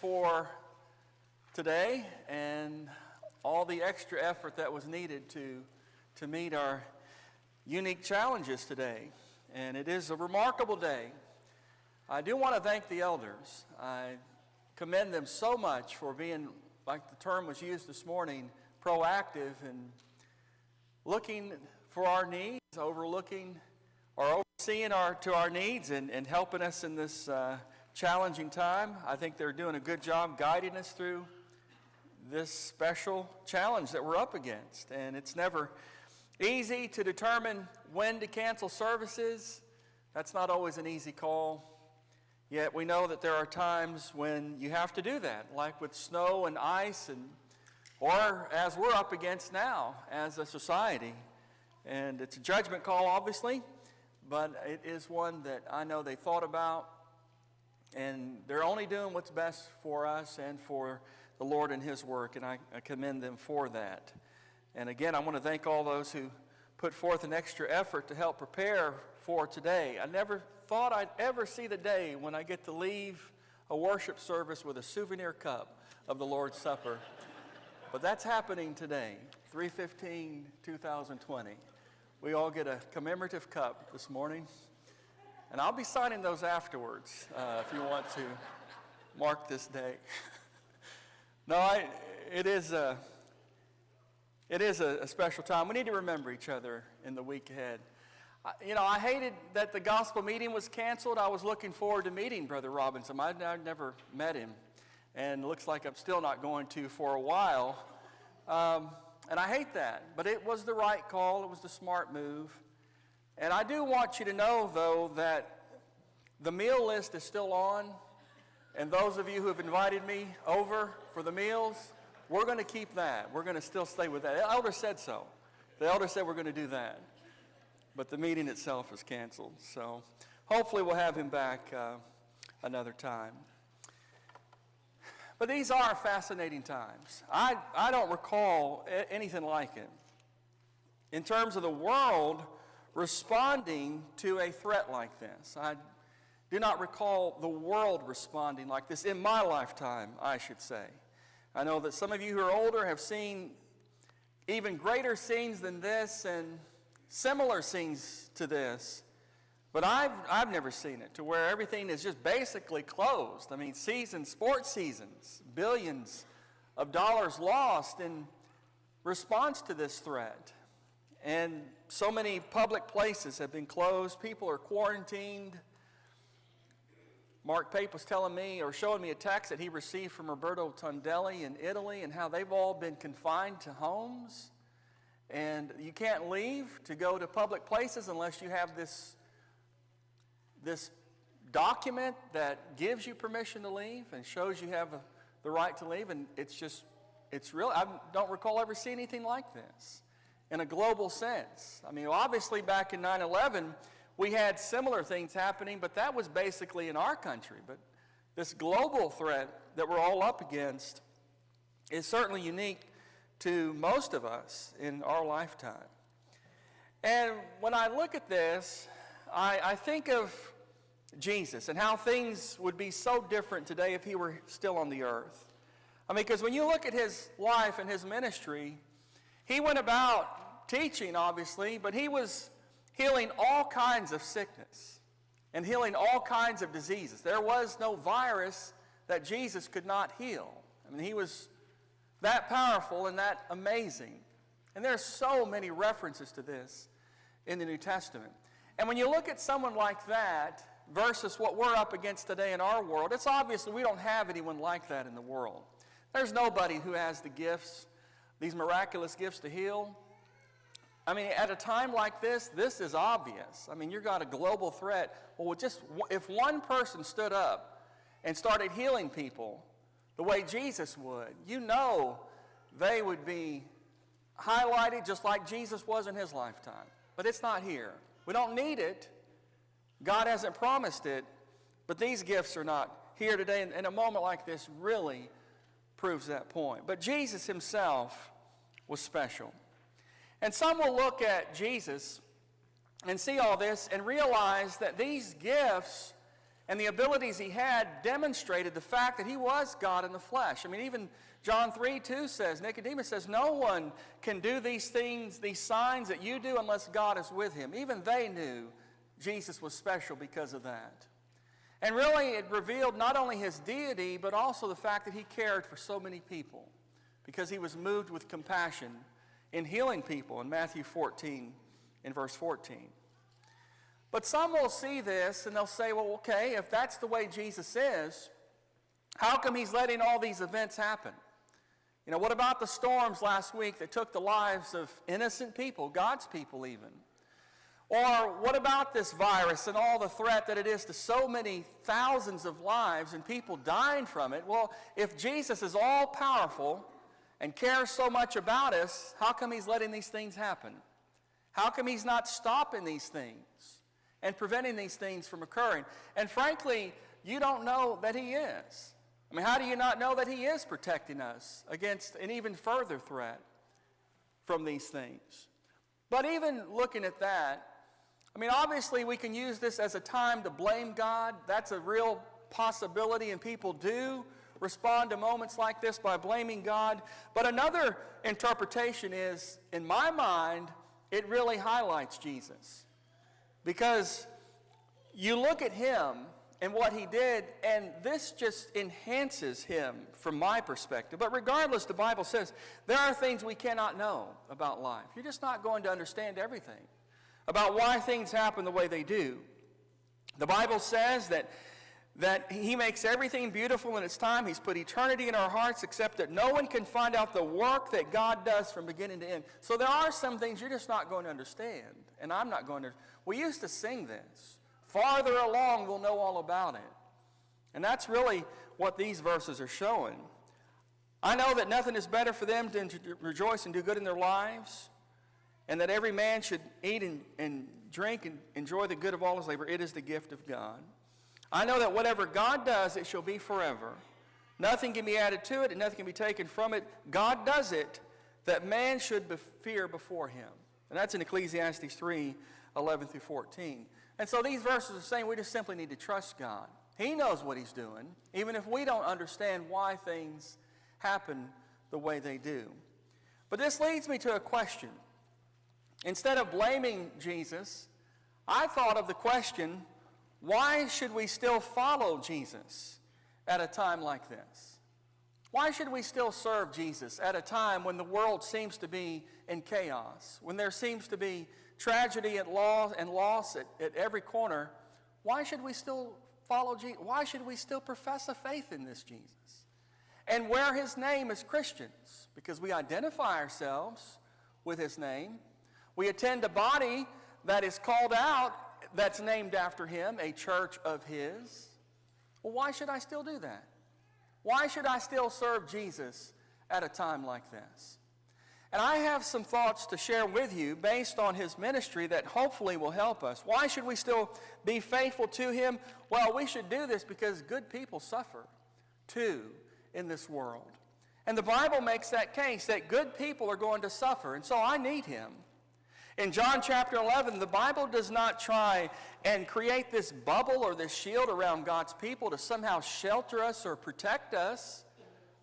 for today and all the extra effort that was needed to meet our unique challenges today. And it is a remarkable day. I do want to thank the elders. I commend them so much for being, like the term was used this morning, proactive and looking for our needs, overlooking or overseeing our needs and helping us in this challenging time. I think they're doing a good job guiding us through this special challenge that we're up against. And it's never easy to determine when to cancel services. That's not always an easy call. Yet we know that there are times when you have to do that, like with snow and ice, or as we're up against now as a society. And it's a judgment call, obviously, but it is one that I know they thought about, and they're only doing what's best for us and for the Lord and His work, and I commend them for that. And again, I want to thank all those who put forth an extra effort to help prepare for today. I never thought I'd ever see the day when I get to leave a worship service with a souvenir cup of the Lord's Supper. But that's happening today, 3/15/2020. We all get a commemorative cup this morning. And I'll be signing those afterwards if you want to mark this day. No, it is a special time. We need to remember each other in the week ahead. I hated that the gospel meeting was canceled. I was looking forward to meeting Brother Robinson. I'd never met him, and it looks like I'm still not going to for a while. And I hate that, but it was the right call. It was the smart move. And I do want you to know, though, that the meal list is still on, and those of you who have invited me over for the meals, we're going to keep that. We're going to still stay with that. The elder said so. The elder said we're going to do that. But the meeting itself is canceled. So hopefully we'll have him back another time. But these are fascinating times. I don't recall anything like it. In terms of the world responding to a threat like this, I do not recall the world responding like this in my lifetime, I should say. I know that some of you who are older have seen even greater scenes than this and similar scenes to this. But I've never seen it to where everything is just basically closed. I mean, sports seasons, billions of dollars lost in response to this threat. And so many public places have been closed. People are quarantined. Mark Pape was telling me or showing me a text that he received from Roberto Tondelli in Italy and how they've all been confined to homes. And you can't leave to go to public places unless you have this document that gives you permission to leave and shows you have the right to leave. And it's real. I don't recall ever seeing anything like this in a global sense. I mean, obviously back in 9/11, we had similar things happening, but that was basically in our country. But this global threat that we're all up against is certainly unique to most of us in our lifetime. And when I look at this, I think of Jesus and how things would be so different today if he were still on the earth. I mean, because when you look at his life and his ministry, he went about teaching, obviously, but he was healing all kinds of sickness and healing all kinds of diseases. There was no virus that Jesus could not heal. I mean, he was that powerful and that amazing. And there are so many references to this in the New Testament. And when you look at someone like that versus what we're up against today in our world, it's obvious that we don't have anyone like that in the world. There's nobody who has the gifts, these miraculous gifts to heal. I mean, at a time like this is obvious. I mean, you've got a global threat. Well, just if one person stood up and started healing people the way Jesus would, they would be highlighted just like Jesus was in his lifetime. But it's not here. We don't need it. God hasn't promised it, but these gifts are not here today. And a moment like this really proves that point. But Jesus himself was special. And some will look at Jesus and see all this and realize that these gifts And the abilities he had demonstrated the fact that he was God in the flesh. I mean, even John 3:2 says, Nicodemus says, no one can do these things, these signs that you do unless God is with him. Even they knew Jesus was special because of that. And really, it revealed not only his deity, but also the fact that he cared for so many people because he was moved with compassion in healing people in Matthew 14, in verse 14. But some will see this and they'll say, well, okay, if that's the way Jesus is, how come he's letting all these events happen? You know, what about the storms last week that took the lives of innocent people, God's people even? Or what about this virus and all the threat that it is to so many thousands of lives and people dying from it? Well, if Jesus is all powerful and cares so much about us, how come he's letting these things happen? How come he's not stopping these things and preventing these things from occurring? And frankly, you don't know that he is. I mean, how do you not know that he is protecting us against an even further threat from these things? But even looking at that, I mean, obviously we can use this as a time to blame God. That's a real possibility, and people do respond to moments like this by blaming God. But another interpretation is, in my mind, it really highlights Jesus. Because you look at him and what he did, and this just enhances him from my perspective. But regardless, the Bible says there are things we cannot know about life. You're just not going to understand everything about why things happen the way they do. The Bible says that he makes everything beautiful in its time. He's put eternity in our hearts, except that no one can find out the work that God does from beginning to end. So there are some things you're just not going to understand, and I'm not going to. We used to sing this. Farther along, we'll know all about it. And that's really what these verses are showing. I know that nothing is better for them than to rejoice and do good in their lives, and that every man should eat and drink and enjoy the good of all his labor. It is the gift of God. I know that whatever God does, it shall be forever. Nothing can be added to it, and nothing can be taken from it. God does it, that man should fear before him. And that's in Ecclesiastes 3:11-14. And so these verses are saying we just simply need to trust God. He knows what he's doing, even if we don't understand why things happen the way they do. But this leads me to a question. Instead of blaming Jesus, I thought of the question, why should we still follow Jesus at a time like this? Why should we still serve Jesus at a time when the world seems to be in chaos, when there seems to be tragedy and loss at every corner? Why should we still follow Jesus? Why should we still profess a faith in this Jesus and wear his name as Christians? Because we identify ourselves with his name. We attend a body that is called out, that's named after him, a church of his. Well, why should I still do that? Why should I still serve Jesus at a time like this? And I have some thoughts to share with you based on his ministry that hopefully will help us. Why should we still be faithful to him? Well, we should do this because good people suffer too in this world. And the Bible makes that case that good people are going to suffer, and so I need him. In John chapter 11, the Bible does not try and create this bubble or this shield around God's people to somehow shelter us or protect us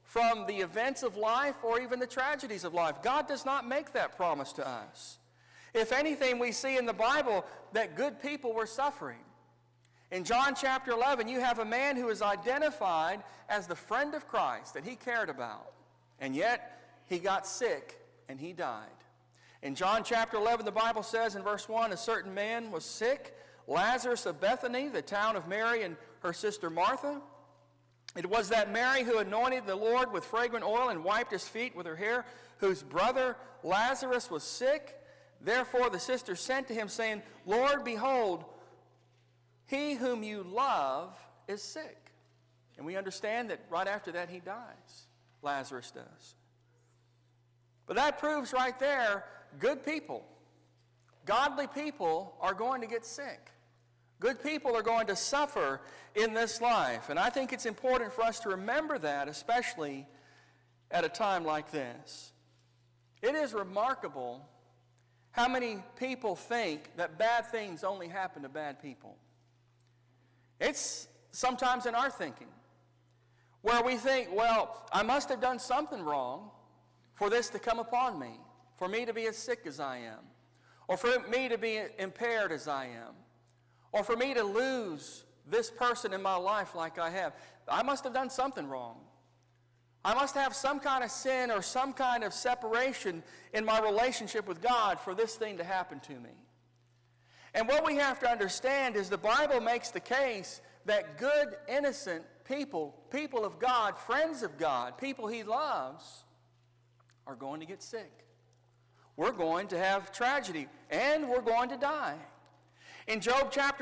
from the events of life or even the tragedies of life. God does not make that promise to us. If anything, we see in the Bible that good people were suffering. In John chapter 11, you have a man who is identified as the friend of Christ that he cared about, and yet he got sick and he died. In John chapter 11, the Bible says in verse 1, a certain man was sick, Lazarus of Bethany, the town of Mary and her sister Martha. It was that Mary who anointed the Lord with fragrant oil and wiped his feet with her hair, whose brother Lazarus was sick. Therefore the sister sent to him, saying, Lord, behold, he whom you love is sick. And we understand that right after that he dies. Lazarus does. But that proves right there, good people, godly people are going to get sick. Good people are going to suffer in this life. And I think it's important for us to remember that, especially at a time like this. It is remarkable how many people think that bad things only happen to bad people. It's sometimes in our thinking, where we think, well, I must have done something wrong for this to come upon me, for me to be as sick as I am, or for me to be impaired as I am, or for me to lose this person in my life like I have. I must have done something wrong. I must have some kind of sin or some kind of separation in my relationship with God for this thing to happen to me. And what we have to understand is the Bible makes the case that good, innocent people, people of God, friends of God, people He loves, are going to get sick. We're going to have tragedy, and we're going to die. In Job chapter